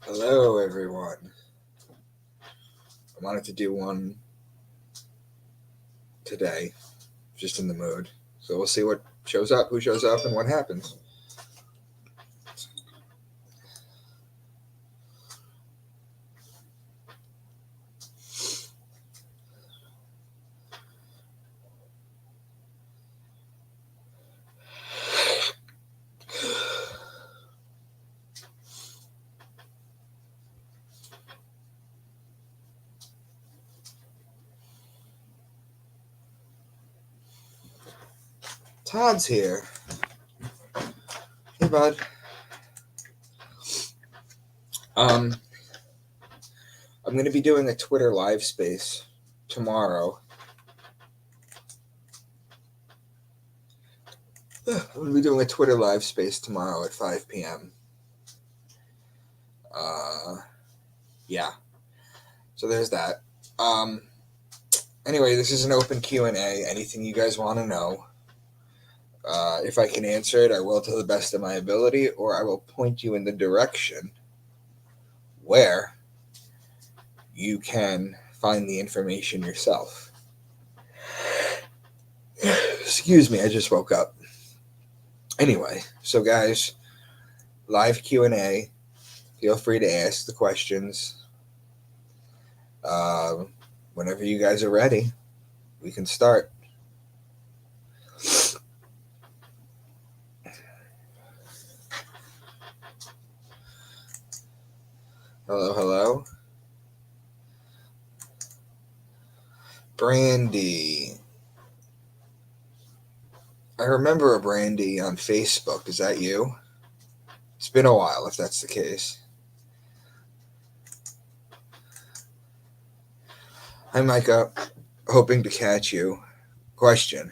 Hello, everyone. I wanted to do one today, just in the mood. So we'll see what shows up, who shows up, and what happens. Todd's here. Hey, bud. Um, I'm going to be doing a Twitter live space tomorrow. I'm going to be doing a Twitter live space tomorrow at 5 p.m. Yeah. So there's that. Um, anyway, this is an open Q&A. Anything you guys want to know. If I can answer it, I will to the best of my ability, or I will point you in the direction where you can find the information yourself. Excuse me, I just woke up. Anyway, so guys, live Q&A. Feel free to ask the questions. Whenever you guys are ready, we can start. Hello, hello. Brandy. I remember a Brandy on Facebook. Is that you? It's been a while if that's the case. Hi, Micah. Hoping to catch you. Question.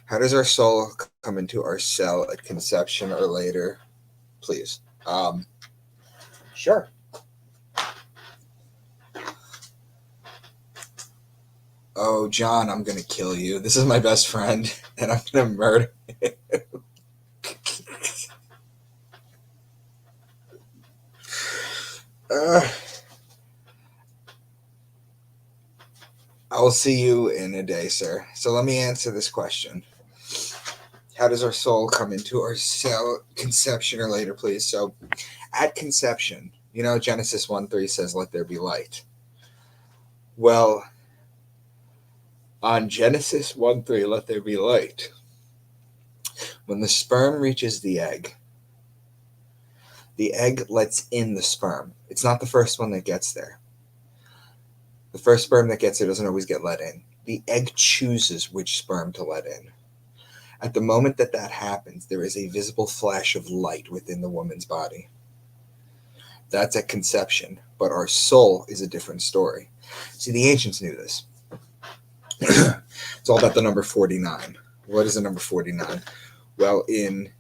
How does our soul come into our cell at conception or later? Please. Sure. Oh, John, I'm going to kill you. This is my best friend, and I'm going to murder him. uh, I'll see you in a day, sir. So let me answer this question. How does our soul come into our cell conception or later, please? So at conception, Genesis 1:3 says, let there be light. Well, on Genesis 1:3, let there be light. When the sperm reaches the egg lets in the sperm. It's not the first one that gets there. The first sperm that gets there doesn't always get let in. The egg chooses which sperm to let in. At the moment that happens, there is a visible flash of light within the woman's body. That's at conception, but our soul is a different story. See, the ancients knew this. It's all about the number 49. What is the number 49? Well, in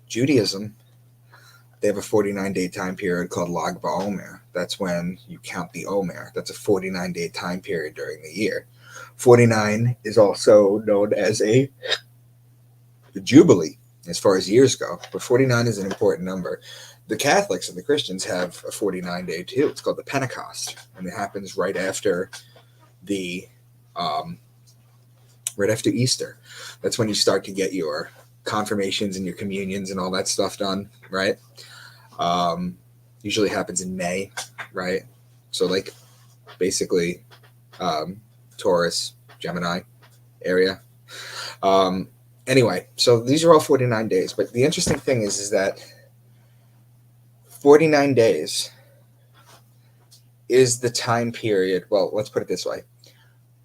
Judaism, they have a 49-day time period called Lag BaOmer. That's when you count the Omer. That's a 49-day time period during the year. 49 is also known as a jubilee as far as years go, but 49 is an important number. The Catholics and the Christians have a 49-day too. It's called the Pentecost, and it happens right after Easter. That's when you start to get your confirmations and your communions and all that stuff done, right? Usually happens in May, right? So like basically Taurus, Gemini area. Anyway, so these are all 49 days. But the interesting thing is that 49 days is the time period. Well, let's put it this way.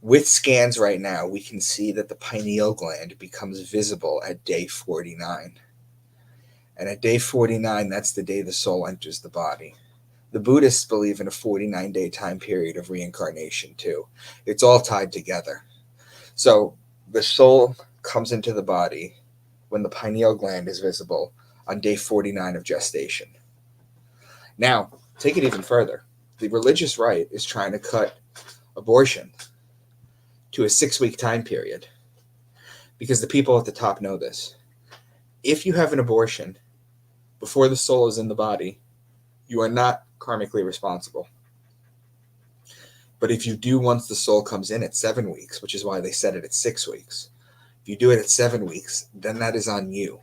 With scans right now, we can see that the pineal gland becomes visible at day 49. And at day 49, that's the day the soul enters the body. The Buddhists believe in a 49-day time period of reincarnation, too. It's all tied together. So the soul comes into the body when the pineal gland is visible on day 49 of gestation. Now, take it even further. The religious right is trying to cut abortion to a 6-week time period because the people at the top know this. If you have an abortion before the soul is in the body, you are not karmically responsible. But if you do once the soul comes in at 7 weeks, which is why they set it at 6 weeks, if you do it at 7 weeks, then that is on you.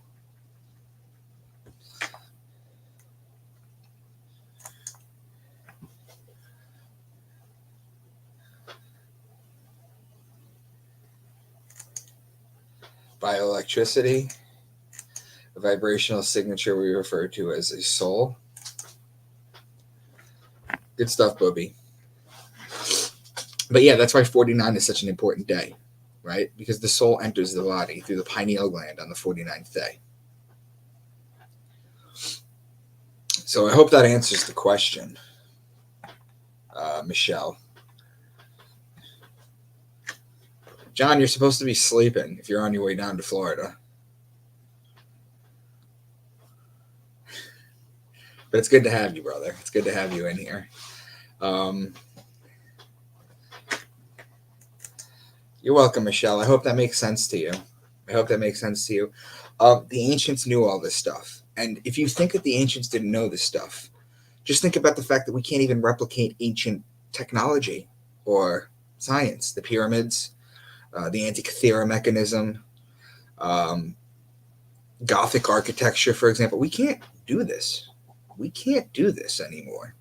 Bioelectricity, a vibrational signature we refer to as a soul. Good stuff, Booby. But yeah, that's why 49 is such an important day, right? Because the soul enters the body through the pineal gland on the 49th day. So I hope that answers the question, Michelle. John, you're supposed to be sleeping if you're on your way down to Florida. But it's good to have you, brother. It's good to have you in here. You're welcome, Michelle. I hope that makes sense to you. The ancients knew all this stuff. And if you think that the ancients didn't know this stuff, just think about the fact that we can't even replicate ancient technology or science. The pyramids, the Antikythera mechanism, Gothic architecture, for example. We can't do this. We can't do this anymore.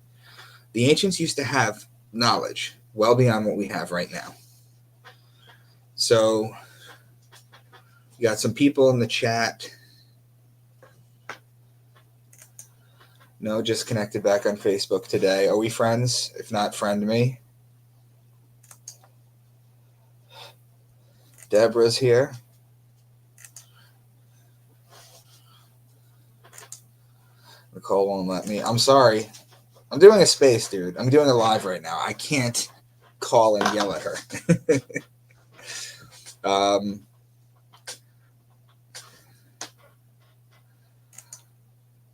The ancients used to have knowledge well beyond what we have right now. So, you got some people in the chat. No, just connected back on Facebook today. Are we friends? If not, friend me. Deborah's here. Nicole won't let me. I'm sorry. I'm doing a space, dude. I'm doing a live right now. I can't call and yell at her.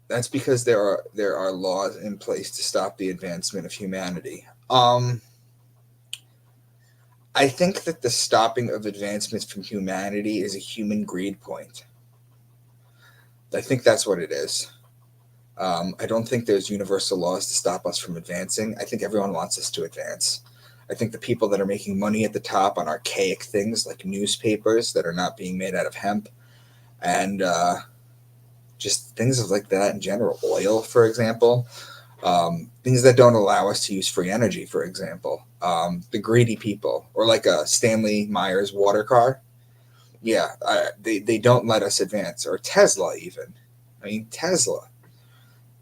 That's because there are laws in place to stop the advancement of humanity. I think that the stopping of advancements from humanity is a human greed point. I think that's what it is. I don't think there's universal laws to stop us from advancing. I think everyone wants us to advance. I think the people that are making money at the top on archaic things like newspapers that are not being made out of hemp and just things like that in general, oil, for example, things that don't allow us to use free energy, for example, the greedy people, or like a Stanley Myers water car. Yeah, they don't let us advance, or Tesla even. I mean, Tesla.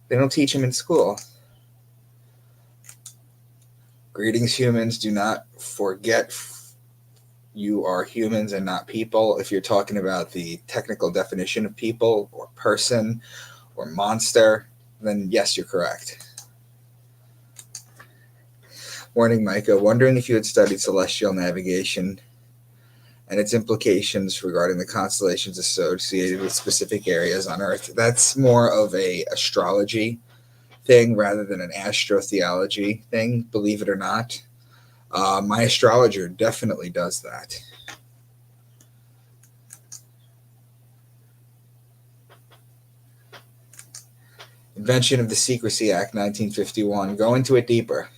They don't teach him in school. Greetings, humans. Do not forget you are humans and not people. If you're talking about the technical definition of people or person or monster, then yes, you're correct. Morning, Micah. Wondering if you had studied celestial navigation and its implications regarding the constellations associated with specific areas on Earth. That's more of a astrology thing rather than an astrotheology thing, believe it or not. My astrologer definitely does that. Invention of the Secrecy Act, 1951. Go into it deeper.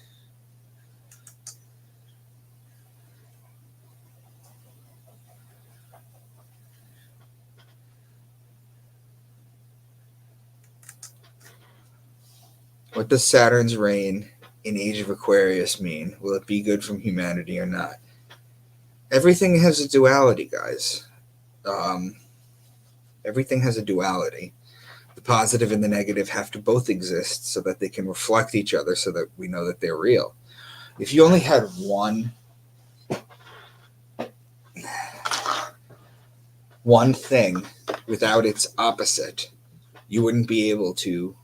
What does Saturn's reign in Age of Aquarius mean? Will it be good from humanity or not? Everything has a duality, guys. Everything has a duality. The positive and the negative have to both exist so that they can reflect each other so that we know that they're real. If you only had one thing without its opposite, you wouldn't be able to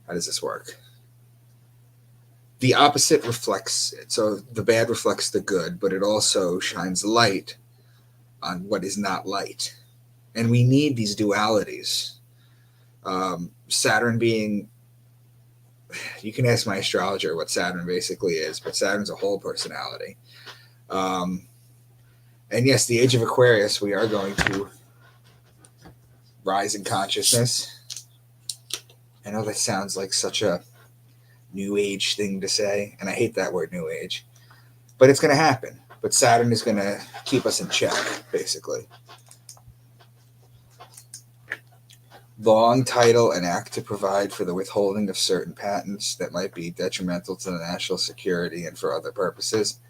how does this work? The opposite reflects it. So the bad reflects the good, but it also shines light on what is not light. And we need these dualities. Saturn being, you can ask my astrologer what Saturn basically is, but Saturn's a whole personality. And yes, the Age of Aquarius, we are going to rise in consciousness. I know that sounds like such a new age thing to say, and I hate that word new age, but it's going to happen. But Saturn is going to keep us in check, basically. Long title and act to provide for the withholding of certain patents that might be detrimental to the national security and for other purposes.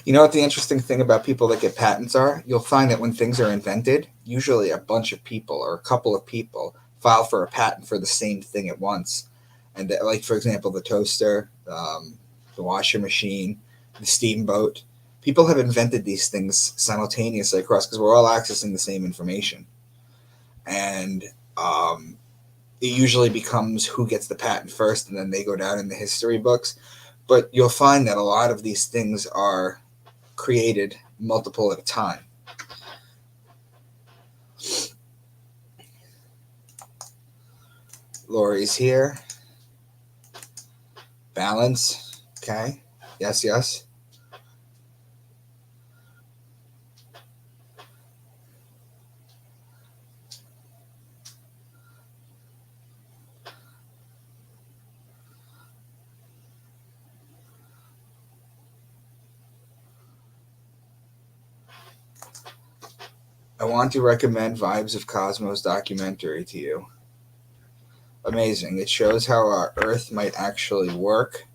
You know what the interesting thing about people that get patents are? You'll find that when things are invented, usually a bunch of people or a couple of people file for a patent for the same thing at once. And like, for example, the toaster, the washer machine, the steamboat. People have invented these things simultaneously across because we're all accessing the same information. And it usually becomes who gets the patent first, and then they go down in the history books. But you'll find that a lot of these things are created multiple at a time. Lori's here. Balance. Okay. Yes, yes. I want to recommend Vibes of Cosmos documentary to you. Amazing. It shows how our Earth might actually work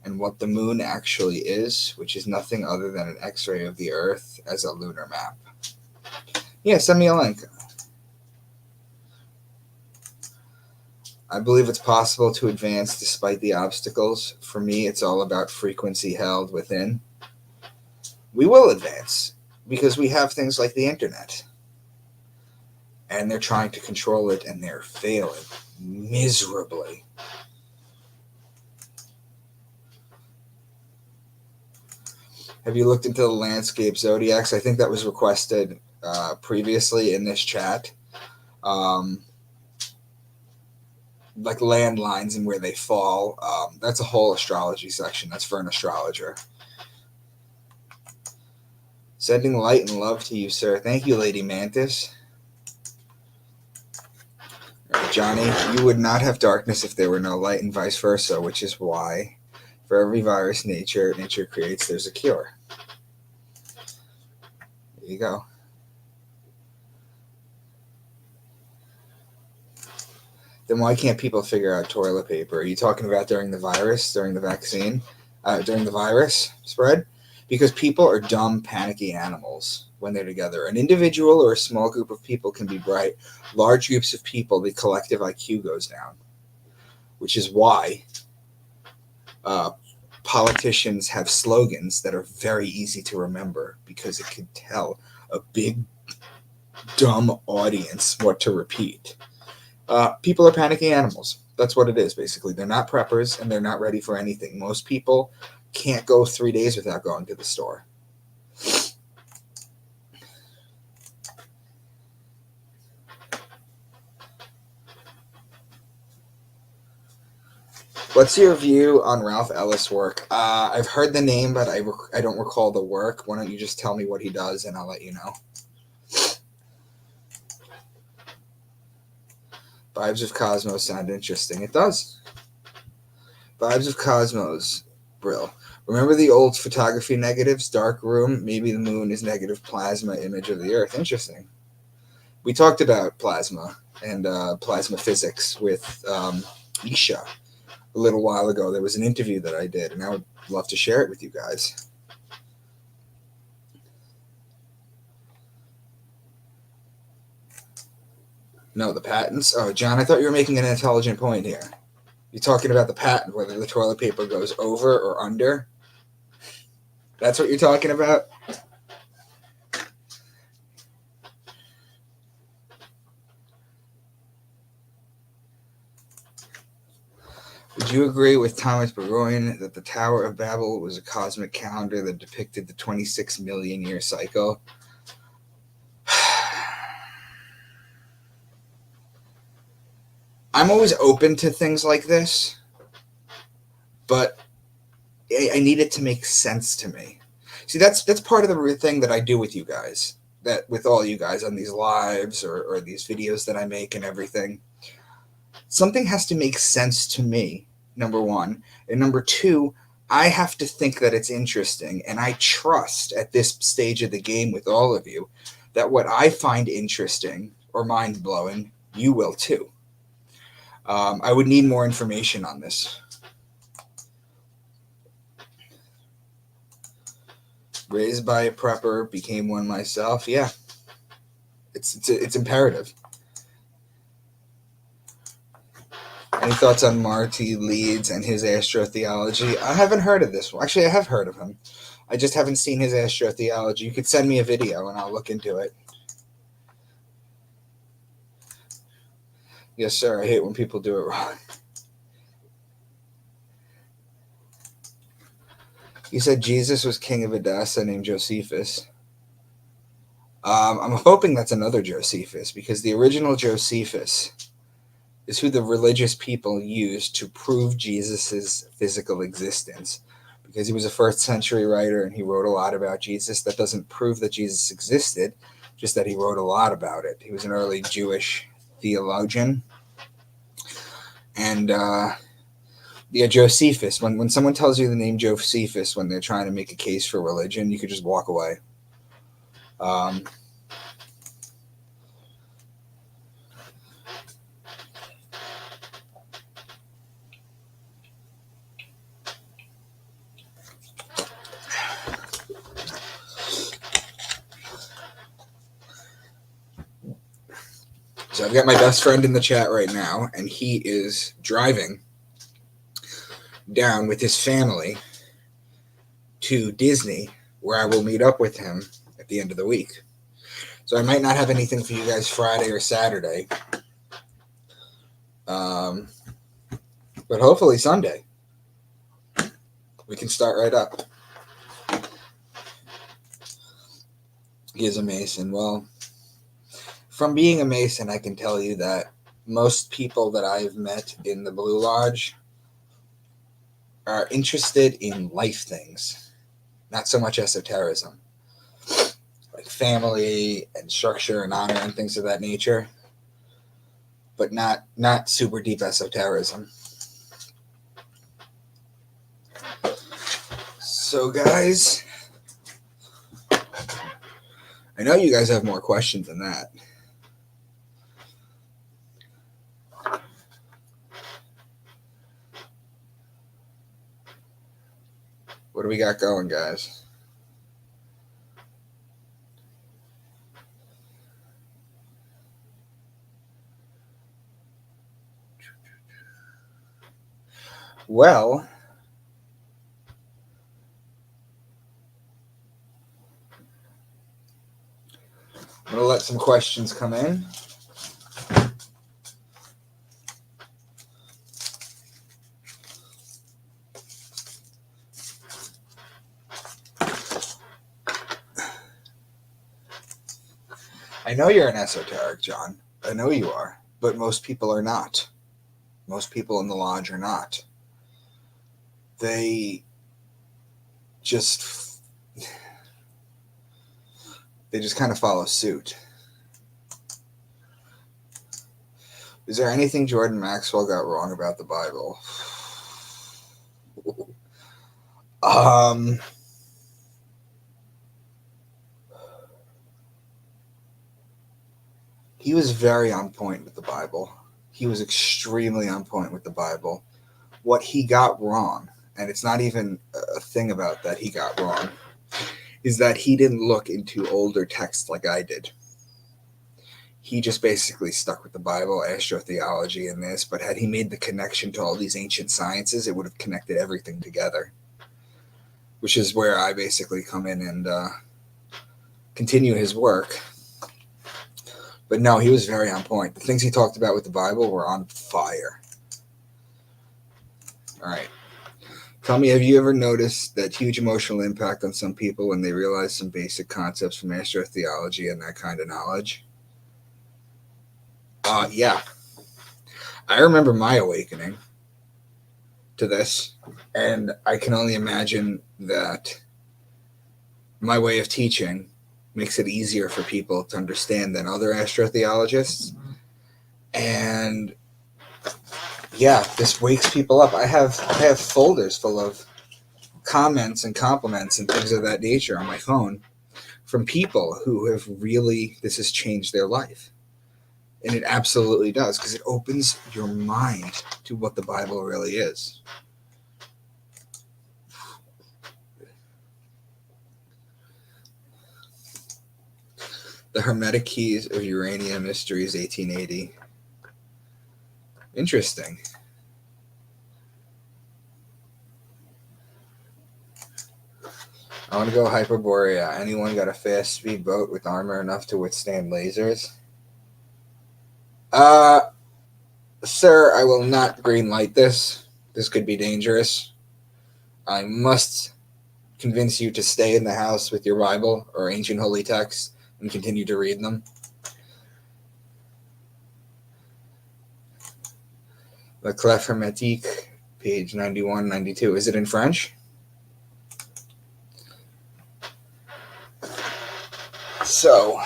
and what the moon actually is, which is nothing other than an X-ray of the Earth as a lunar map. Yeah, send me a link. I believe it's possible to advance despite the obstacles. For me, it's all about frequency held within. We will advance because we have things like the internet. And they're trying to control it, and they're failing miserably. Have you looked into the landscape zodiacs? I think that was requested previously in this chat. Like landlines and where they fall. That's a whole astrology section. That's for an astrologer. Sending light and love to you, sir. Thank you, Lady Mantis. Johnny, you would not have darkness if there were no light, and vice versa, which is why for every virus nature creates, there's a cure. There you go. Then why can't people figure out toilet paper? Are you talking about during the virus, during the vaccine, during the virus spread? Because people are dumb, panicky animals when they're together. An individual or a small group of people can be bright. Large groups of people, the collective IQ goes down, which is why politicians have slogans that are very easy to remember because it can tell a big, dumb audience what to repeat. People are panicky animals. That's what it is, basically. They're not preppers, and they're not ready for anything. Most people can't go 3 days without going to the store. What's your view on Ralph Ellis' work? I've heard the name, but I don't recall the work. Why don't you just tell me what he does, and I'll let you know. Vibes of Cosmos sound interesting. It does. Vibes of Cosmos, Brill. Remember the old photography negatives? Dark room, maybe the moon is negative plasma image of the Earth. Interesting. We talked about plasma and plasma physics with Isha a little while ago. There was an interview that I did, and I would love to share it with you guys. No, the patents? Oh, John, I thought you were making an intelligent point here. You're talking about the patent, whether the toilet paper goes over or under? That's what you're talking about? Would you agree with Thomas Burgoyne that the Tower of Babel was a cosmic calendar that depicted the 26 million year cycle? I'm always open to things like this, but I need it to make sense to me. See, that's part of the thing that I do with you guys, that with all you guys on these lives or these videos that I make and everything. Something has to make sense to me, number one. And number two, I have to think that it's interesting. And I trust at this stage of the game with all of you that what I find interesting or mind blowing, you will too. I would need more information on this. Raised by a prepper, became one myself. Yeah, it's imperative. Any thoughts on Marty Leeds and his astrotheology? I haven't heard of this one. Actually, I have heard of him. I just haven't seen his astrotheology. You could send me a video and I'll look into it. Yes, sir. I hate when people do it wrong. You said Jesus was king of Edessa named Josephus. I'm hoping that's another Josephus, because the original Josephus is who the religious people used to prove Jesus's physical existence. Because he was a first century writer and he wrote a lot about Jesus. That doesn't prove that Jesus existed, just that he wrote a lot about it. He was an early Jewish theologian. And yeah, Josephus. When someone tells you the name Josephus when they're trying to make a case for religion, you could just walk away. So I've got my best friend in the chat right now, and he is driving down with his family to Disney, where I will meet up with him at the end of the week. So I might not have anything for you guys Friday or Saturday, but hopefully Sunday we can start right up. He is a Mason. Well, from being a Mason, I can tell you that most people that I've met in the Blue Lodge are interested in life things, not so much esotericism, like family and structure and honor and things of that nature, but not super deep esotericism. So, guys, I know you guys have more questions than that. What do we got going, guys? Well, I'm going to let some questions come in. I know you're an esoteric, John. I know you are, but most people are not. Most people in the lodge are not. They just kind of follow suit. Is there anything Jordan Maxwell got wrong about the Bible? He was very on point with the Bible. He was extremely on point with the Bible. What he got wrong, and it's not even a thing about that he got wrong, is that he didn't look into older texts like I did. He just basically stuck with the Bible, astrotheology, and this, but had he made the connection to all these ancient sciences, it would have connected everything together, which is where I basically come in and continue his work. But no, he was very on point. The things he talked about with the Bible were on fire. All right. Tell me, have you ever noticed that huge emotional impact on some people when they realize some basic concepts from astrotheology and that kind of knowledge? Yeah. I remember my awakening to this, and I can only imagine that my way of teaching makes it easier for people to understand than other astrotheologists. And yeah, this wakes people up. I have folders full of comments and compliments and things of that nature on my phone from people who have really, this has changed their life. And it absolutely does, because it opens your mind to what the Bible really is. The Hermetic Keys of Uranium Mysteries, 1880. Interesting. I want to go Hyperborea. Anyone got a fast speed boat with armor enough to withstand lasers? Sir, I will not green light this. This could be dangerous. I must convince you to stay in the house with your Bible or ancient holy texts and continue to read them. La Clef Hermétique, page 91, 92. Is it in French? So,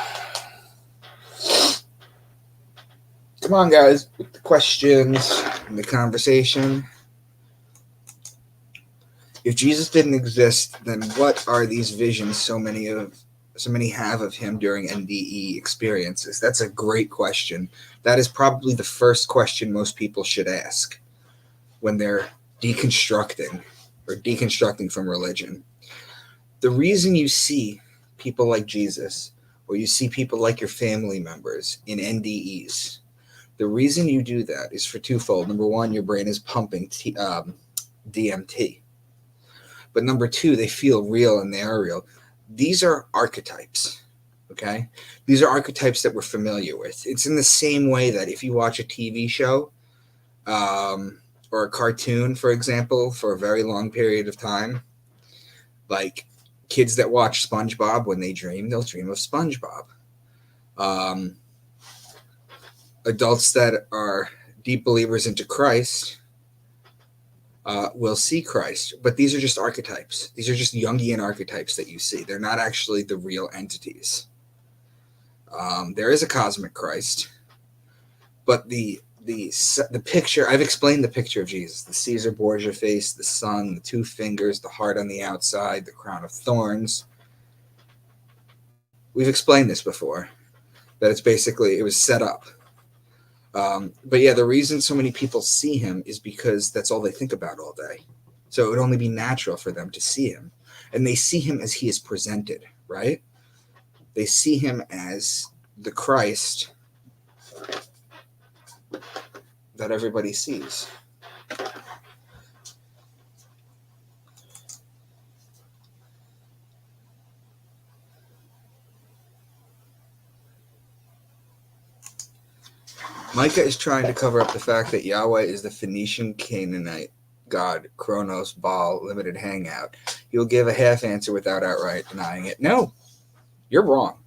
come on, guys, with the questions and the conversation. If Jesus didn't exist, then what are these visions so many have of him during NDE experiences? That's a great question. That is probably the first question most people should ask when they're deconstructing from religion. The reason you see people like Jesus, or you see people like your family members in NDEs, the reason you do that is for twofold. Number one, your brain is pumping DMT. But number two, they feel real and they are real. These are archetypes, okay? These are archetypes that we're familiar with. It's in the same way that if you watch a TV show or a cartoon, for example, for a very long period of time, like kids that watch SpongeBob, when they dream, they'll dream of SpongeBob. Adults that are deep believers into Christ will see Christ. But these are just archetypes. These are just Jungian archetypes that you see. They're not actually the real entities. There is a cosmic Christ, but the picture, I've explained the picture of Jesus, the Caesar Borgia face, the sun, the two fingers, the heart on the outside, the crown of thorns. We've explained this before, that it's basically, it was set up. But yeah, the reason so many people see him is because that's all they think about all day. So it would only be natural for them to see him. And they see him as he is presented, right? They see him as the Christ that everybody sees. Micah is trying to cover up the fact that Yahweh is the Phoenician Canaanite god, Kronos, Baal, limited hangout. He'll give a half answer without outright denying it. No, you're wrong.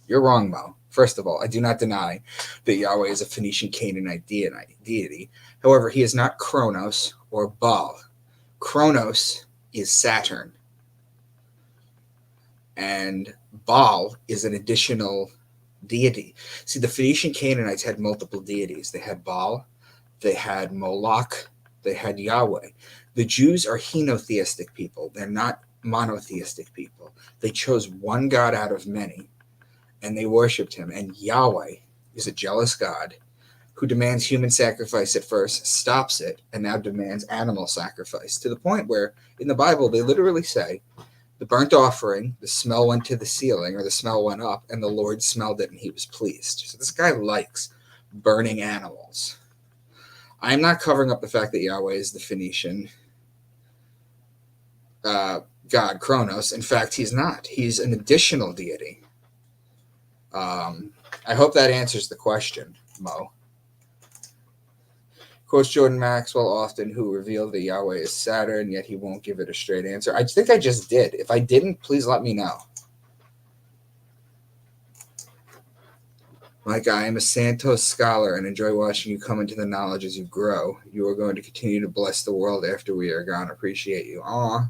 You're wrong, Mo. First of all, I do not deny that Yahweh is a Phoenician Canaanite deity. However, he is not Kronos or Baal. Kronos is Saturn. And Baal is an additional deity. See, the Phoenician Canaanites had multiple deities. They had Baal, they had Moloch, they had Yahweh. The Jews are henotheistic people. They're not monotheistic people. They chose one God out of many, and they worshipped him. And Yahweh is a jealous God who demands human sacrifice at first, stops it, and now demands animal sacrifice, to the point where in the Bible they literally say, the burnt offering, the smell went to the ceiling, or the smell went up, and the Lord smelled it and he was pleased. So this guy likes burning animals. I'm not covering up the fact that Yahweh is the Phoenician god Kronos. In fact, he's not. He's an additional deity. I hope that answers the question, Mo. Quotes Jordan Maxwell often, who revealed that Yahweh is Saturn, yet he won't give it a straight answer. I think I just did. If I didn't, please let me know. Mike, I am a Santos scholar and enjoy watching you come into the knowledge as you grow. You are going to continue to bless the world after we are gone. Appreciate you. Aw.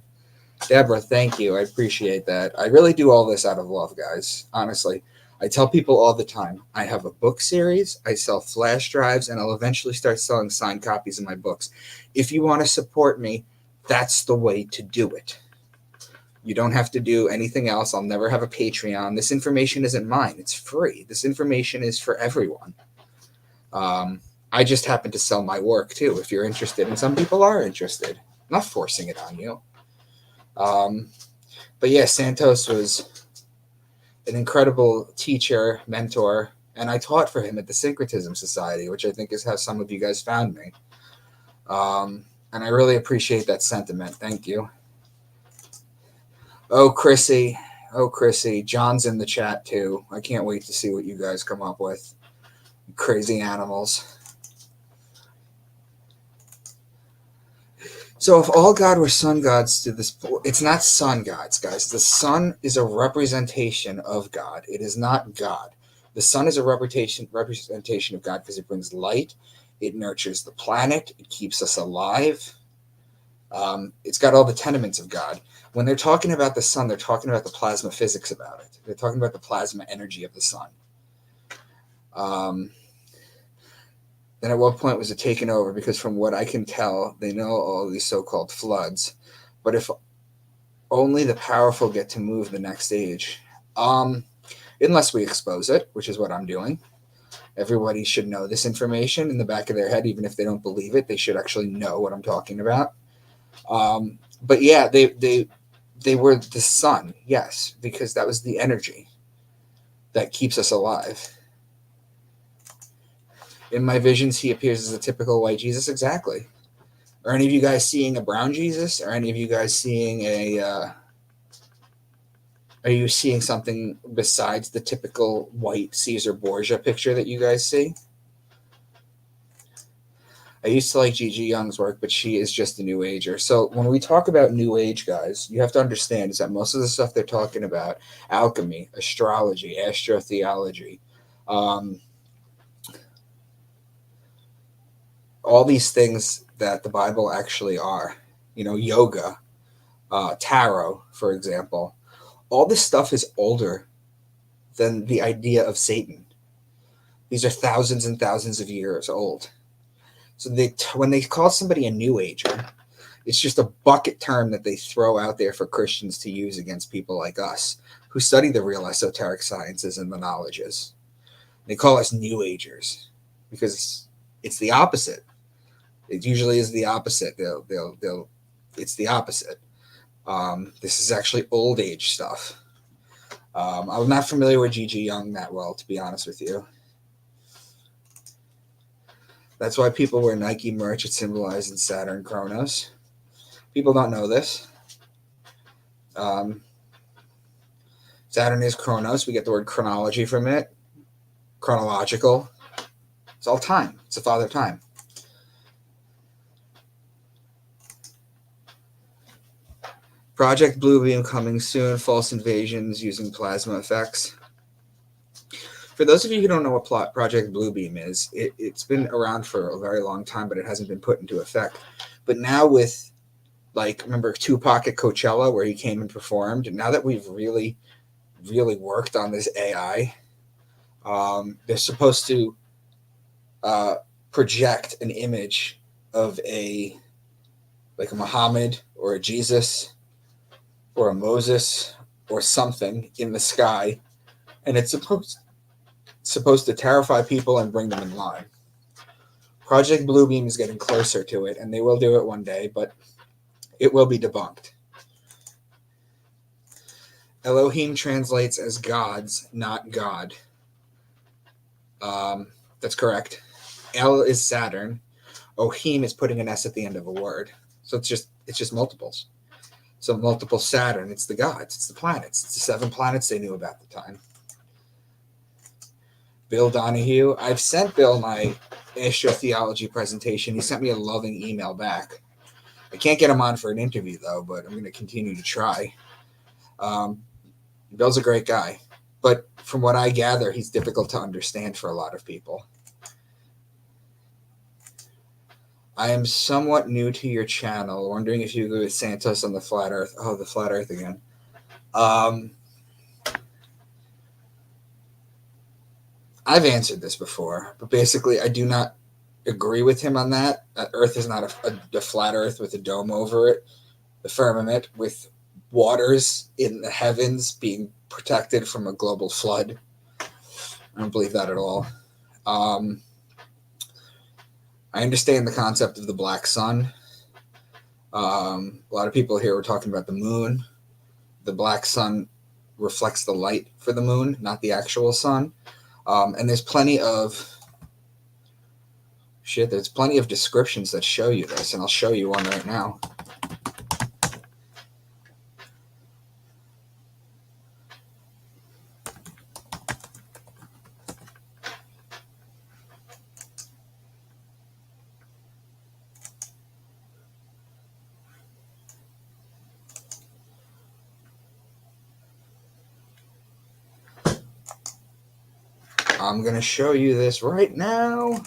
Deborah, thank you. I appreciate that. I really do all this out of love, guys. Honestly, I tell people all the time I have a book series, I sell flash drives, and I'll eventually start selling signed copies of my books. If you want to support me, that's the way to do it. You don't have to do anything else. I'll never have a Patreon. This information isn't mine, it's free. This information is for everyone. Um, I just happen to sell my work too, if you're interested, and some people are interested. I'm not forcing it on you. But yeah, Santos was an incredible teacher, mentor, and I taught for him at the Syncretism Society, which I think is how some of you guys found me. And I really appreciate that sentiment. Thank you. Oh, Chrissy. Oh, Chrissy. John's in the chat too. I can't wait to see what you guys come up with. Crazy animals. So if all God were sun gods to this, it's not sun gods, guys. The sun is a representation of God. It is not God. The sun is a representation of God because it brings light. It nurtures the planet. It keeps us alive. It's got all the tenements of God. When they're talking about the sun, they're talking about the plasma physics about it. They're talking about the plasma energy of the sun. Then at what point was it taken over? Because from what I can tell, they know all these so-called floods. But if only the powerful get to move the next age, unless we expose it, which is what I'm doing. Everybody should know this information in the back of their head, even if they don't believe it. They should actually know what I'm talking about. But yeah, they were the sun, yes, because that was the energy that keeps us alive. In my visions, he appears as a typical white Jesus. Exactly. Are any of you guys seeing a brown Jesus? Are any of you guys seeing are you seeing something besides the typical white Caesar Borgia picture that you guys see? I used to like Gigi Young's work, but she is just a new ager. So when we talk about new age, guys, you have to understand is that most of the stuff they're talking about, alchemy, astrology, astrotheology, all these things that the Bible actually are, yoga, tarot, for example, all this stuff is older than the idea of Satan. These are thousands and thousands of years old. So when they call somebody a new ager, it's just a bucket term that they throw out there for Christians to use against people like us who study the real esoteric sciences and the knowledges. They call us new agers because it's the opposite. It usually is the opposite. It's the opposite. This is actually old age stuff. I'm not familiar with Gigi Young that well, to be honest with you. That's why people wear Nike merch. It symbolizes Saturn Chronos. People don't know this. Saturn is Chronos. We get the word chronology from it. Chronological. It's all time. It's the father of time. Project Bluebeam coming soon. False invasions using plasma effects. For those of you who don't know what Project Bluebeam is, it's been around for a very long time, but it hasn't been put into effect. But now with, remember Tupac at Coachella where he came and performed? And now that we've really, really worked on this AI, they're supposed to project an image of a Muhammad or a Jesus or a Moses or something in the sky, and it's supposed to terrify people and bring them in line. Project Bluebeam is getting closer to it, and they will do it one day, but it will be debunked. Elohim translates as gods, not God. That's correct. El is Saturn. Ohim is putting an S at the end of a word. So it's just multiples. So multiple Saturn, it's the gods, it's the planets, it's the 7 planets they knew about at the time. Bill Donahue. I've sent Bill my astrotheology presentation. He sent me a loving email back. I can't get him on for an interview, though, but I'm going to continue to try. Bill's a great guy. But from what I gather, he's difficult to understand for a lot of people. I am somewhat new to your channel. Wondering if you agree with Santos on the flat Earth. Oh, the flat Earth again. I've answered this before, but basically, I do not agree with him on that. Earth is not a flat Earth with a dome over it, the firmament with waters in the heavens being protected from a global flood. I don't believe that at all. I understand the concept of the black sun. A lot of people here were talking about the moon. The black sun reflects the light for the moon, not the actual sun. And there's plenty of descriptions that show you this, and I'll show you one right now. I'm going to show you this right now.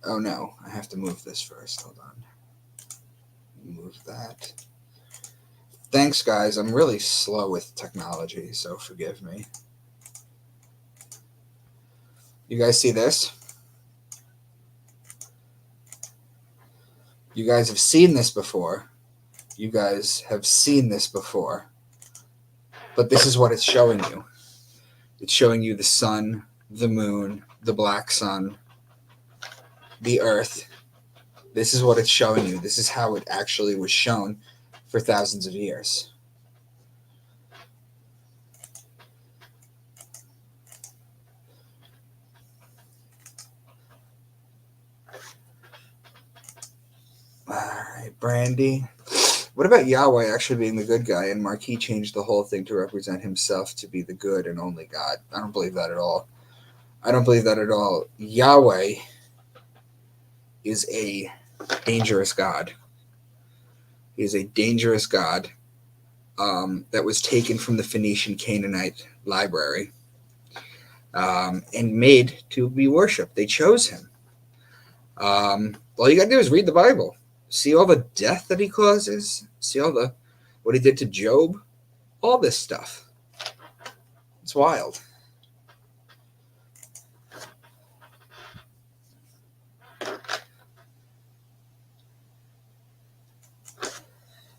Oh no, I have to move this first. Hold on. Move that. Thanks, guys. I'm really slow with technology, so forgive me. You guys see this? You guys have seen this before. You guys have seen this before. But this is what it's showing you. It's showing you the sun, the moon, the black sun, the earth. This is what it's showing you. This is how it actually was shown for thousands of years. All right, Brandy. What about Yahweh actually being the good guy and Marquis changed the whole thing to represent himself to be the good and only God? I don't believe that at all. I don't believe that at all. Yahweh is a dangerous God. He is a dangerous God that was taken from the Phoenician Canaanite library and made to be worshipped. They chose him. All you got to do is read the Bible. See all the death that he causes. See all what he did to Job. All this stuff. It's wild.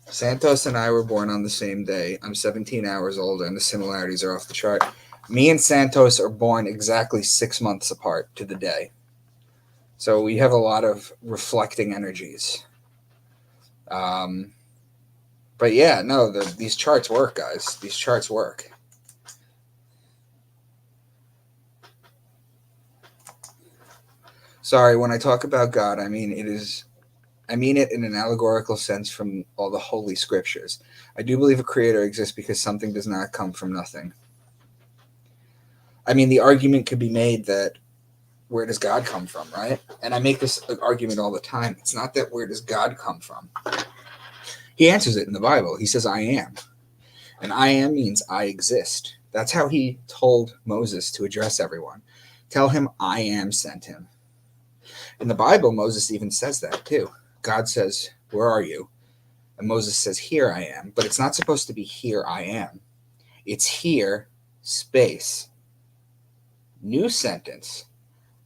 Santos and I were born on the same day. I'm 17 hours older, and the similarities are off the chart. Me and Santos are born exactly 6 months apart to the day. So we have a lot of reflecting energies. But yeah, no, these charts work, guys. These charts work. Sorry, when I talk about God, I mean it in an allegorical sense from all the holy scriptures. I do believe a creator exists because something does not come from nothing. I mean, the argument could be made that where does God come from, right? And I make this argument all the time. It's not that where does God come from. He answers it in the Bible. He says, I am. And I am means I exist. That's how he told Moses to address everyone. Tell him I am sent him. In the Bible, Moses even says that too. God says, where are you? And Moses says, here I am. But it's not supposed to be here I am. It's here, space. New sentence,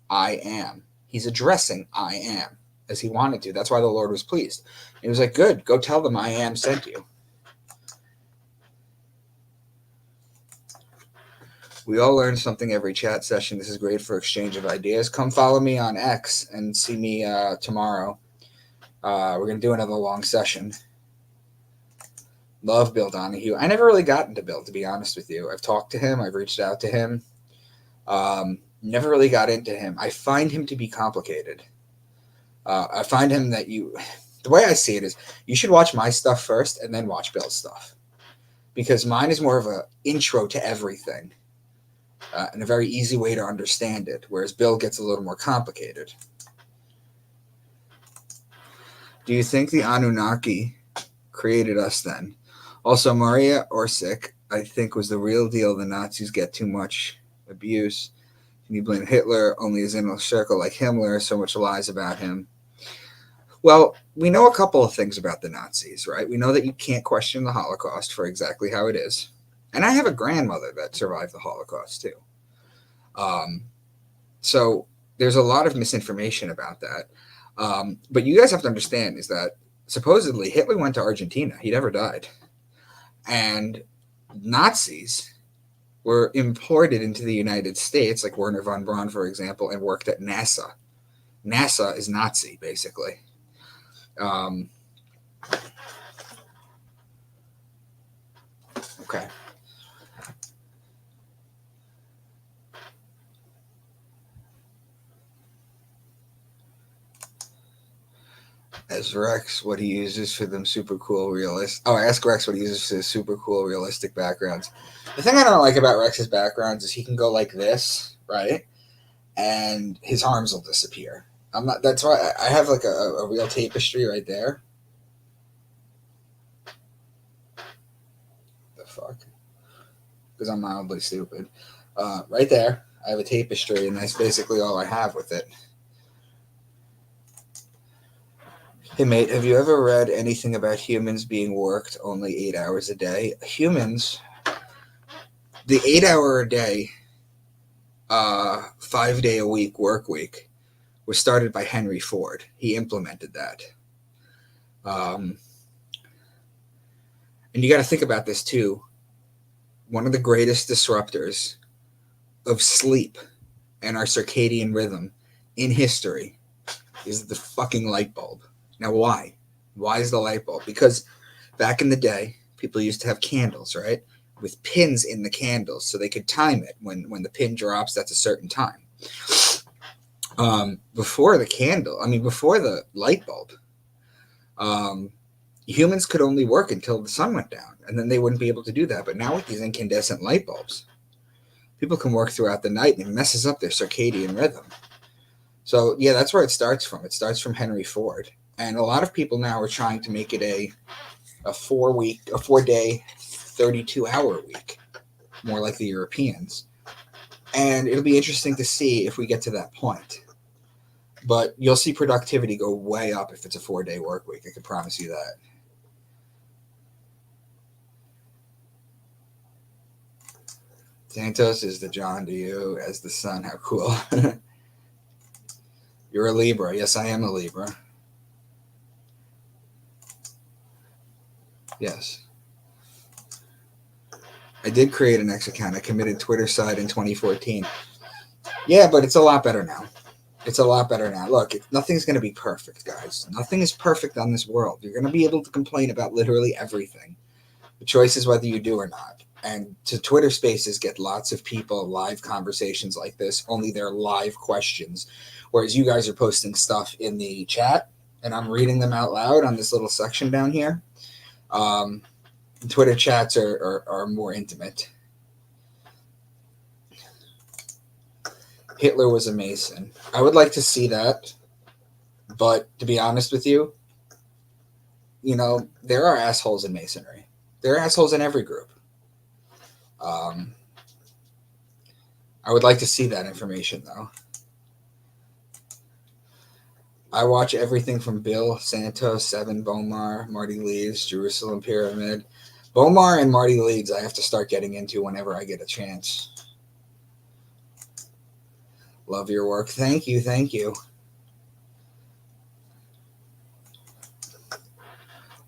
I am. He's addressing I am as he wanted to. That's why the Lord was pleased. He was like, good, go tell them I am sent you. We all learn something every chat session. This is great for exchange of ideas. Come follow me on X and see me tomorrow. We're going to do another long session. Love Bill Donahue. I never really got into Bill, to be honest with you. I've talked to him. I've reached out to him. Never really got into him. I find him to be complicated. I find him that the way I see it is you should watch my stuff first and then watch Bill's stuff. Because mine is more of an intro to everything. And a very easy way to understand it, whereas Bill gets a little more complicated. Do you think the Anunnaki created us then? Also, Maria Orsic, I think, was the real deal. The Nazis get too much abuse. Can you blame Hitler? Only his inner circle like Himmler, so much lies about him. Well, we know a couple of things about the Nazis, right? We know that you can't question the Holocaust for exactly how it is. And I have a grandmother that survived the Holocaust too. So there's a lot of misinformation about that. But you guys have to understand is that supposedly Hitler went to Argentina. He never died. And Nazis were imported into the United States, like Werner von Braun, for example, and worked at NASA. NASA is Nazi, basically. Okay. As Rex, what he uses for them super cool realistic. Oh, I asked Rex what he uses for his super cool realistic backgrounds. The thing I don't like about Rex's backgrounds is he can go like this, right? And his arms will disappear. I'm not. That's why I have like a real tapestry right there. The fuck? Because I'm mildly stupid. Right there, I have a tapestry, and that's basically all I have with it. Hey mate, have you ever read anything about humans being worked only 8 hours a day? Humans, the 8 hour a day, 5 day a week work week was started by Henry Ford. He implemented that. And you got to think about this too. One of the greatest disruptors of sleep and our circadian rhythm in history is the fucking light bulb. Now, why? Why is the light bulb? Because back in the day, people used to have candles, right? With pins in the candles so they could time it. When the pin drops, that's a certain time. Before the light bulb, humans could only work until the sun went down, and then they wouldn't be able to do that. But now with these incandescent light bulbs, people can work throughout the night, and it messes up their circadian rhythm. So yeah, that's where it starts from. It starts from Henry Ford, and a lot of people now are trying to make it a 4-day, 32-hour week, more like the Europeans. And it'll be interesting to see if we get to that point. But you'll see productivity go way up if it's a 4-day work week. I can promise you that. Santos is the John to you as the sun. How cool. You're a Libra. Yes, I am a Libra. Yes. I did create an X account. I committed Twitter side in 2014. Yeah, but it's a lot better now. It's a lot better now. Look, nothing's going to be perfect, guys. Nothing is perfect on this world. You're going to be able to complain about literally everything. The choice is whether you do or not. And to Twitter Spaces get lots of people, live conversations like this, only they're live questions. Whereas you guys are posting stuff in the chat, and I'm reading them out loud on this little section down here. Twitter chats are more intimate. Hitler was a Mason. I would like to see that, but to be honest with you, there are assholes in Masonry. There are assholes in every group. I would like to see that information, though. I watch everything from Bill, Santos, Seven, Bomar, Marty Leeds, Jerusalem Pyramid. Bomar and Marty Leeds I have to start getting into whenever I get a chance. Love your work. Thank you. Thank you.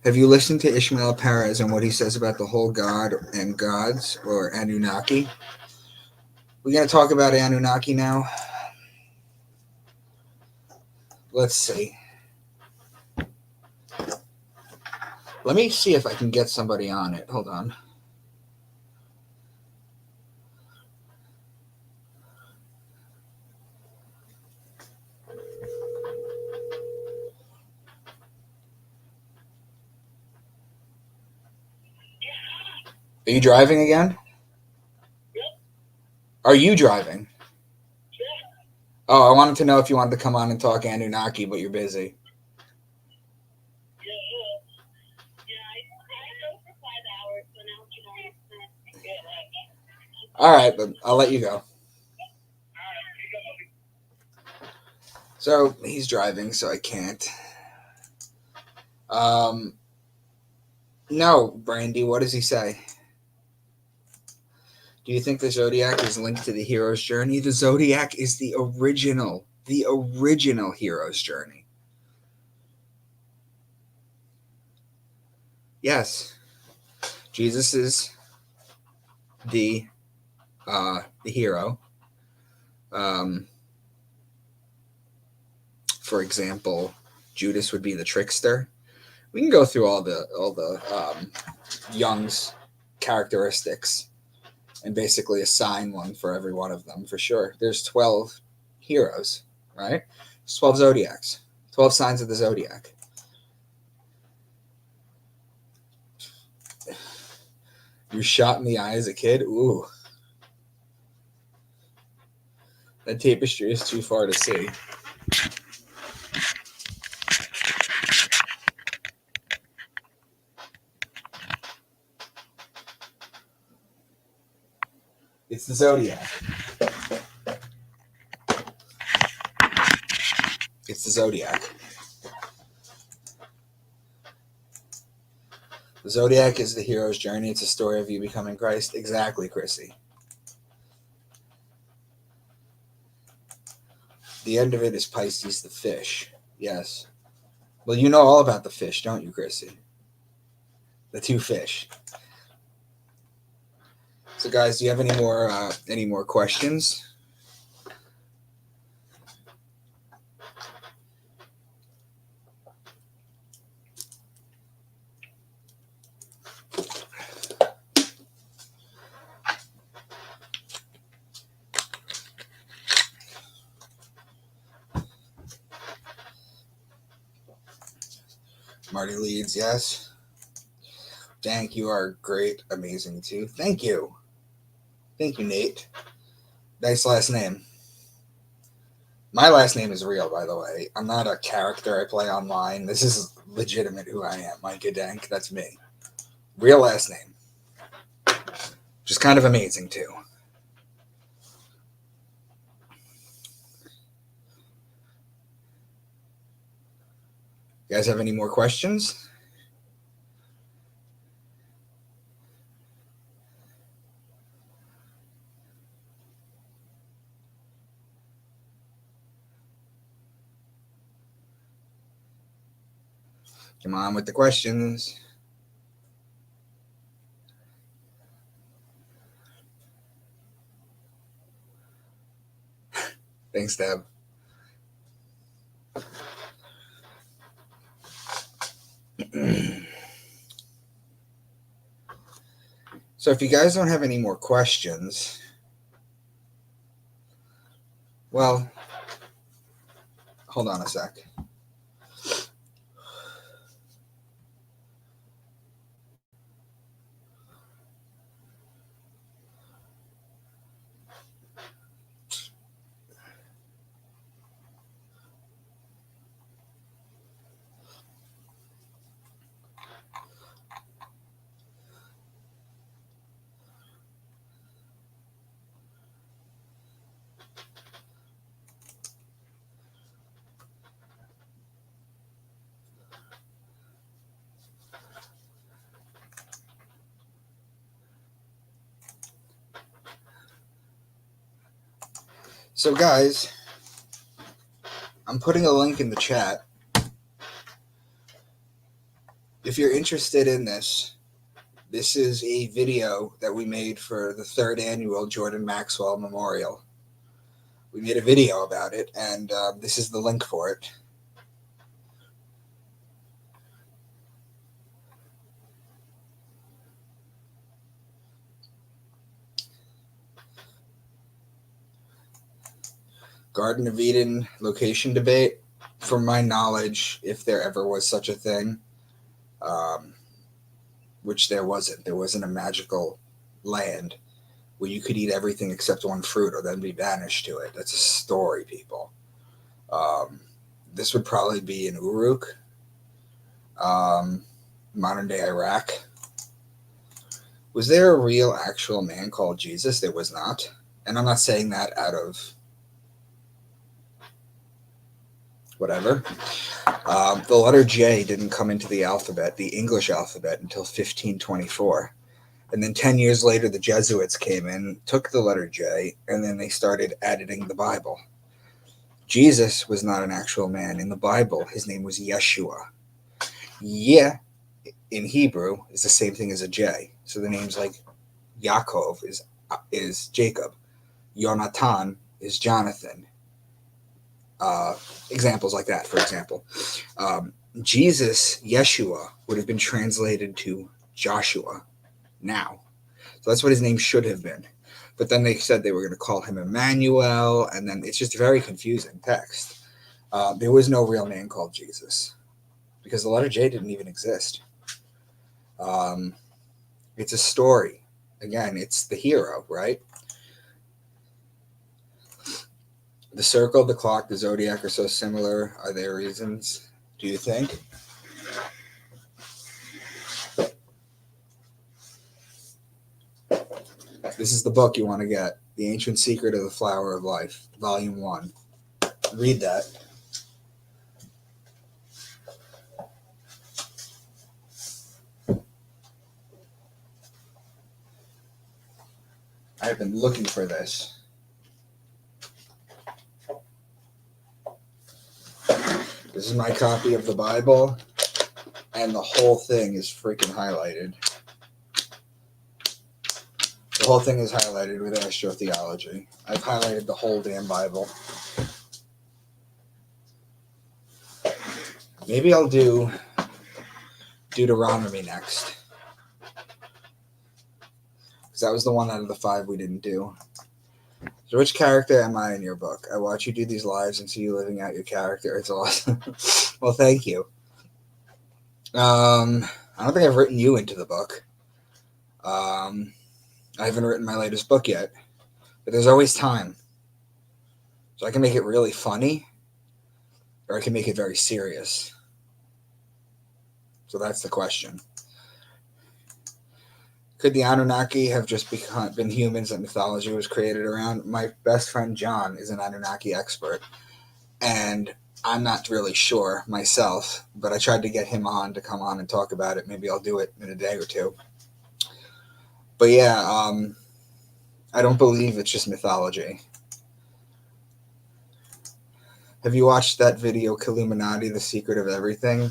Have you listened to Ishmael Perez and what he says about the whole God and gods or Anunnaki? We're going to talk about Anunnaki now. Let's see. Let me see if I can get somebody on it. Hold on. Are you driving again? Yep. Are you driving? Yeah. Oh, I wanted to know if you wanted to come on and talk Anunnaki, but you're busy. All right, but I'll let you go. So he's driving, so I can't. No, Brandy, what does he say? Do you think the Zodiac is linked to the hero's journey? The Zodiac is the original hero's journey. Yes. Jesus is the hero. For example, Judas would be the trickster. We can go through all the Jung's characteristics and basically assign one for every one of them for sure. There's 12 heroes, right? There's 12 zodiacs, 12 signs of the zodiac. You shot in the eye as a kid? Ooh. That tapestry is too far to see. It's the Zodiac. It's the Zodiac. The Zodiac is the hero's journey. It's a story of you becoming Christ. Exactly, Chrissy. The end of it is Pisces the fish. Yes. Well, you know all about the fish, don't you, Chrissy? The two fish. So, guys, do you have any more questions? Marty Leeds, yes. Dank, you are great, amazing too. Thank you. Thank you, Nate. Nice last name. My last name is real, by the way. I'm not a character I play online. This is legitimate who I am. Micah Dank, that's me. Real last name. Just kind of amazing too. You guys have any more questions? Come on with the questions. Thanks, Deb. So if you guys don't have any more questions, well, hold on a sec. So guys, I'm putting a link in the chat. If you're interested in this is a video that we made for the 3rd annual Jordan Maxwell Memorial. We made a video about it, and this is the link for it. Garden of Eden location debate. From my knowledge, if there ever was such a thing, which there wasn't a magical land where you could eat everything except one fruit or then be banished to it. That's a story, people. This would probably be in Uruk, modern day Iraq. Was there a real actual man called Jesus? There was not. And I'm not saying that out of whatever. The letter J didn't come into the alphabet, the English alphabet, until 1524. And then 10 years later, the Jesuits came in, took the letter J, and then they started editing the Bible. Jesus was not an actual man. In the Bible, his name was Yeshua. Yeah, in Hebrew, is the same thing as a J. So the names like Yaakov is Jacob. Yonatan is Jonathan. Examples like that, for example. Jesus, Yeshua, would have been translated to Joshua now. So that's what his name should have been. But then they said they were going to call him Emmanuel, and then it's just a very confusing text. There was no real man called Jesus because the letter J didn't even exist. It's a story. Again, it's the hero, right? The circle, the clock, the zodiac are so similar. Are there reasons, do you think? This is the book you want to get. The Ancient Secret of the Flower of Life, Volume 1. Read that. I've been looking for this. This is my copy of the Bible, and the whole thing is freaking highlighted. The whole thing is highlighted with astrotheology. I've highlighted the whole damn Bible. Maybe I'll do Deuteronomy next. Because that was the one out of the 5 we didn't do. So which character am I in your book? I watch you do these lives and see you living out your character. It's awesome. Well, thank you. I don't think I've written you into the book. I haven't written my latest book yet. But there's always time. So I can make it really funny, or I can make it very serious. So that's the question. Could the Anunnaki have just been humans that mythology was created around? My best friend John is an Anunnaki expert, and I'm not really sure myself, but I tried to get him on to come on and talk about it. Maybe I'll do it in a day or two. But yeah, I don't believe it's just mythology. Have you watched that video, Killuminati, The Secret of Everything?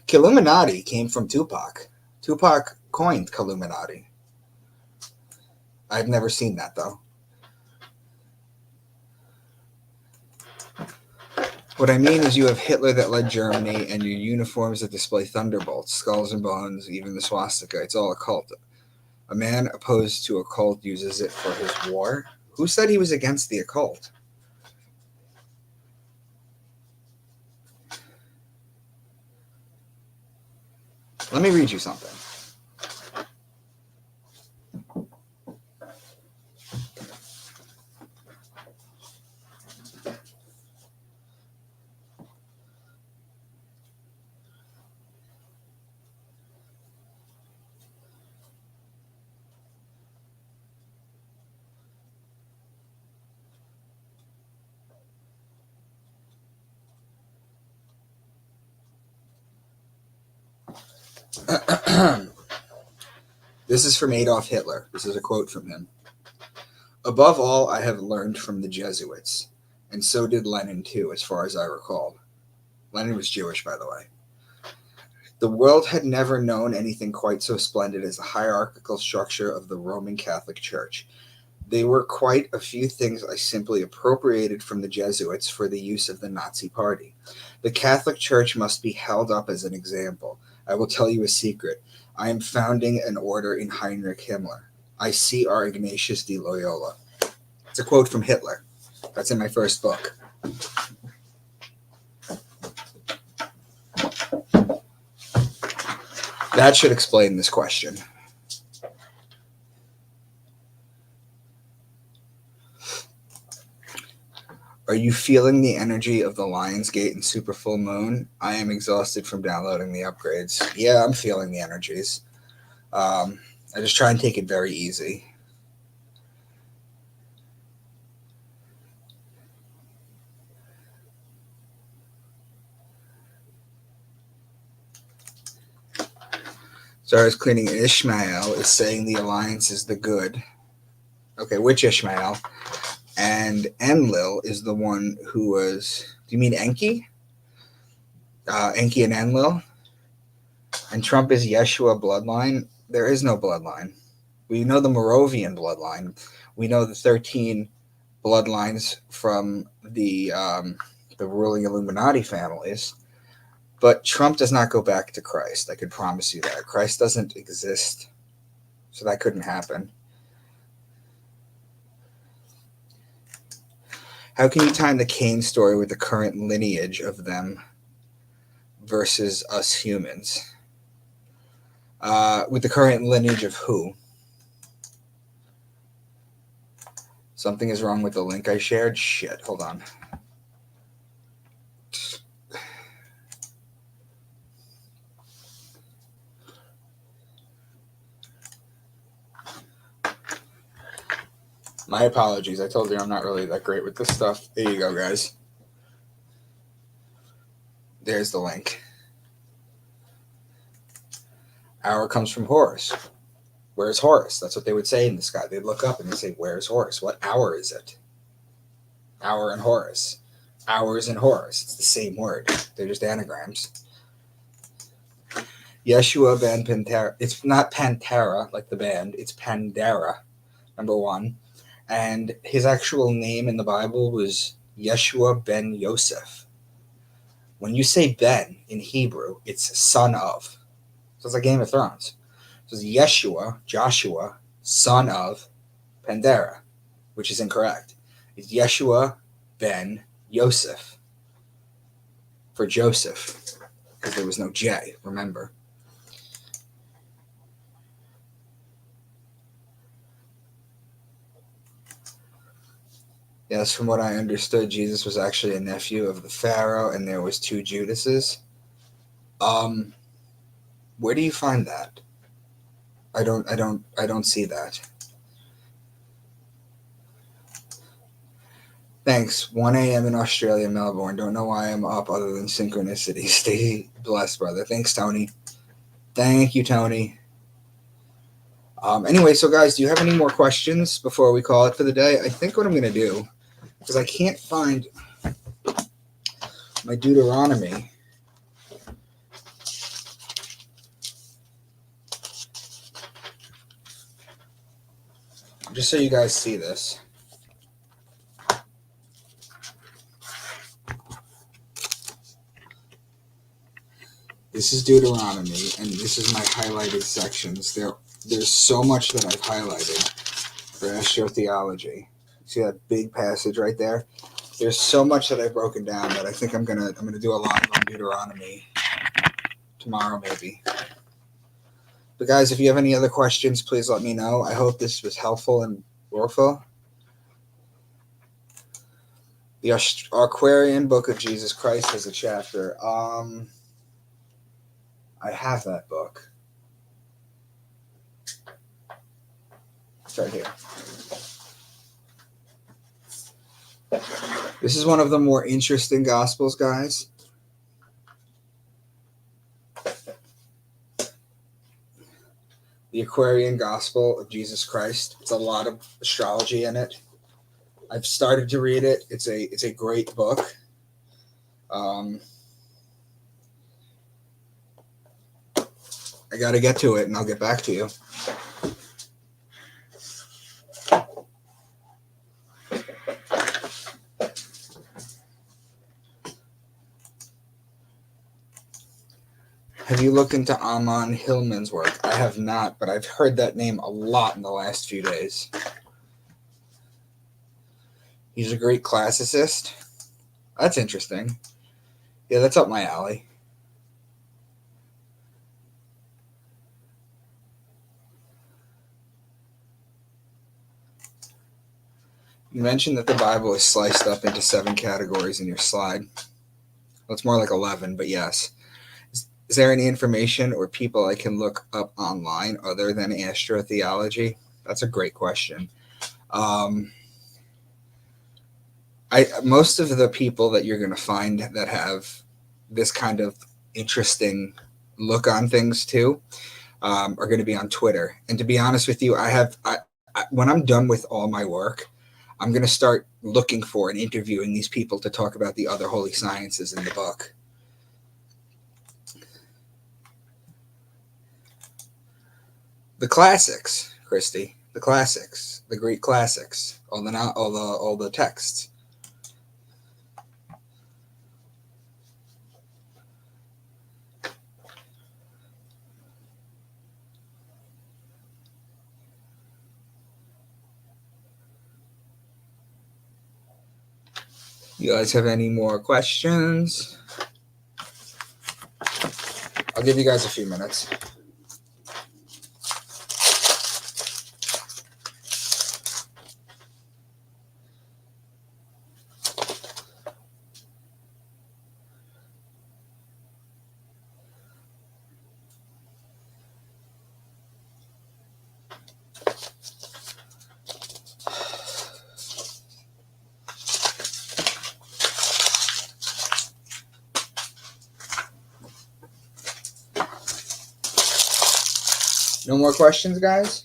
Killuminati came from Tupac. Tupac coined Killuminati. I've never seen that, though. What I mean is you have Hitler that led Germany and your uniforms that display thunderbolts, skulls and bones, even the swastika. It's all a cult. A man opposed to a cult uses it for his war. Who said he was against the occult? Let me read you something. This is from Adolf Hitler. This is a quote from him. Above all, I have learned from the Jesuits, and so did Lenin too, as far as I recall. Lenin was Jewish, by the way. The world had never known anything quite so splendid as the hierarchical structure of the Roman Catholic Church. They were quite a few things I simply appropriated from the Jesuits for the use of the Nazi Party. The Catholic Church must be held up as an example. I will tell you a secret. I am founding an order in Heinrich Himmler. I see our Ignatius de Loyola. It's a quote from Hitler. That's in my first book. That should explain this question. Are you feeling the energy of the Lionsgate and Super Full Moon? I am exhausted from downloading the upgrades. Yeah, I'm feeling the energies. I just try and take it very easy. So I was cleaning. Ishmael is saying the alliance is the good. Okay, which Ishmael? And Enlil is the one who was. Do you mean Enki? Enki and Enlil? And Trump is Yeshua bloodline? There is no bloodline. We know the Moravian bloodline. We know the 13 bloodlines from the ruling Illuminati families. But Trump does not go back to Christ. I could promise you that. Christ doesn't exist. So that couldn't happen. How can you time the Cain story with the current lineage of them versus us humans? With the current lineage of who? Something is wrong with the link I shared? Shit, hold on. My apologies. I told you I'm not really that great with this stuff. There you go, guys. There's the link. Hour comes from Horus. Where's Horus? That's what they would say in the sky. They'd look up and they'd say, where's Horus? What hour is it? Hour and Horus. Hours and Horus. It's the same word. They're just anagrams. Yeshua ben Pantera. It's not Pantera like the band. It's Pandera, number one. And his actual name in the Bible was Yeshua ben Yosef. When you say Ben in Hebrew, it's son of. So it's like Game of Thrones. So it's Yeshua, Joshua, son of Pandera, which is incorrect. It's Yeshua ben Yosef for Joseph, because there was no J, remember. Yes, from what I understood, Jesus was actually a nephew of the Pharaoh, and there was 2 Judases. Where do you find that? I don't see that. Thanks. 1 a.m. in Australia, Melbourne. Don't know why I'm up other than synchronicity. Stay blessed, brother. Thanks, Tony. Thank you, Tony. Anyway, so guys, do you have any more questions before we call it for the day? I think what I'm going to do, because I can't find my Deuteronomy. Just so you guys see this. This is Deuteronomy, and this is my highlighted sections. There's so much that I've highlighted for astrotheology. See that big passage right there? There's so much that I've broken down that I think I'm gonna do a live on Deuteronomy tomorrow, maybe. But guys, if you have any other questions, please let me know. I hope this was helpful and worthwhile. The Aquarian Book of Jesus Christ has a chapter. I have that book. It's right here. This is one of the more interesting Gospels, guys. The Aquarian Gospel of Jesus Christ. It's a lot of astrology in it. I've started to read it. It's a great book. I got to get to it, and I'll get back to you. Have you looked into Amon Hillman's work? I have not, but I've heard that name a lot in the last few days. He's a great classicist. That's interesting. Yeah, that's up my alley. You mentioned that the Bible is sliced up into 7 categories in your slide. Well, it's more like 11, but yes. Is there any information or people I can look up online other than astrotheology? That's a great question. Most of the people that you're going to find that have this kind of interesting look on things too are going to be on Twitter. And to be honest with you, when I'm done with all my work, I'm going to start looking for and interviewing these people to talk about the other holy sciences in the book. The classics, Christy, the classics, the Greek classics, all the texts. You guys have any more questions? I'll give you guys a few minutes. No more questions, guys?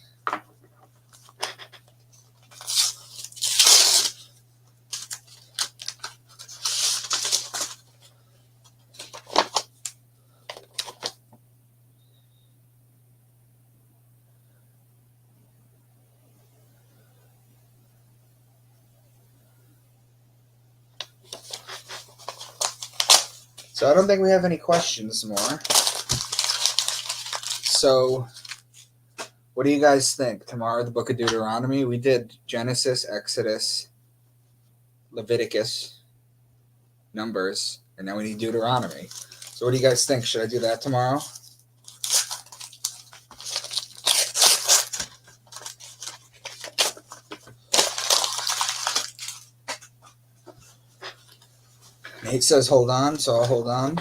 So I don't think we have any questions more. So what do you guys think? Tomorrow, the book of Deuteronomy. We did Genesis, Exodus, Leviticus, Numbers, and now we need Deuteronomy. So what do you guys think? Should I do that tomorrow? Nate says hold on, so I'll hold on.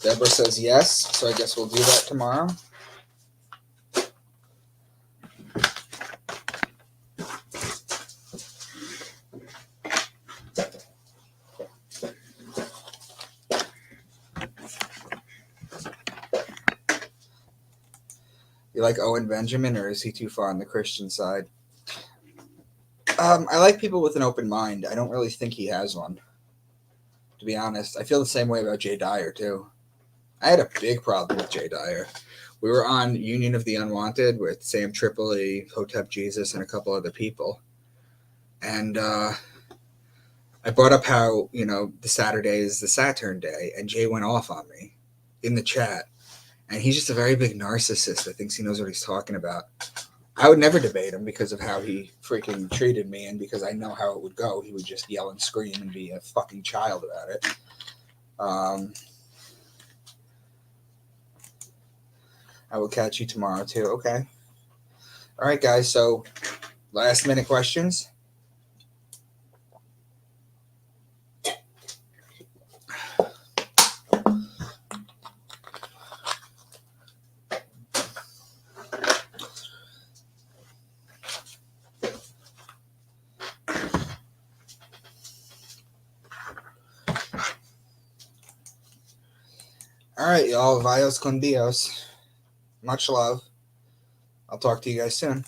Deborah says yes, so I guess we'll do that tomorrow. You like Owen Benjamin, or is he too far on the Christian side? I like people with an open mind. I don't really think he has one, to be honest. I feel the same way about Jay Dyer, too. I had a big problem with Jay Dyer. We were on Union of the Unwanted with Sam Tripoli, Hotep Jesus, and a couple other people. And I brought up how, the Saturday is the Saturn day, and Jay went off on me in the chat. And he's just a very big narcissist that thinks he knows what he's talking about. I would never debate him because of how he freaking treated me, and because I know how it would go. He would just yell and scream and be a fucking child about it. I will catch you tomorrow too. Okay. All right, guys. So last minute questions. All right, y'all. Vayos con Dios. Much love. I'll talk to you guys soon.